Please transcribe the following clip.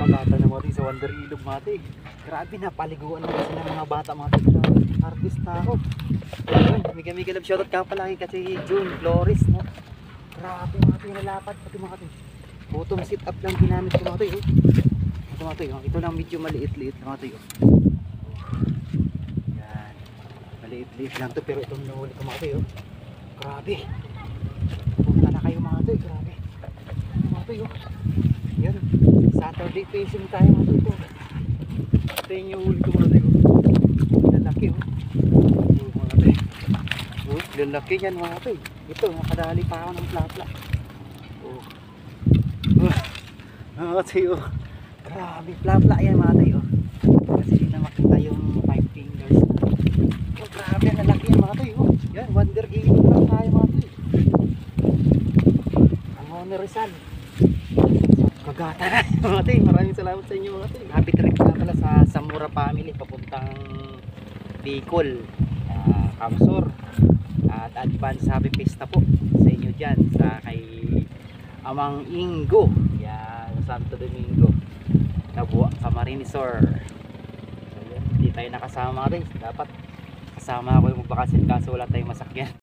Kagata na mga sa Wonder Ilog mga. Grabe na, paliguan na kasi ng mga bata mga. Artista ako. Mega love shoutout ka palagi kasi June Flores no. Grabe mga nalapad pati mga bottom sit up lang ginamit ko mga oh. Ito mga ito lang medyo maliit-liit mga yan. Maliit-liit lang to pero itong nahuli ko mga oh. Grabe. Punta na kayo mga grabe. Mga oh. Yan. Saturday fishing tayo mga ito. Ito yung huli ko mga lalaki oh. Lalaki yan mga to. Ito, nakadali pa ako ng plapla. Mga tayo. Grabe, plapla yan mga tayo. Kasi hindi na makita yung 5 fingers. Grabe, lalaki yan mga tayo. Yan, Wonder Ilog lang tayo mga tayo. Ang Honor Rizal. Kagata na mga tayo. Maraming salamat sa inyo mga tayo. Happy trip na pala sa Samura family papuntang Bicol, Kamsor. At advance happy pista po sa inyo dyan sa kay Amang Ingo yan, Santo Domingo Nabuwa, Camarines Sur. So, hindi tayo nakasama rin, dapat kasama ako yung magbakasin kaso wala tayong masakyan.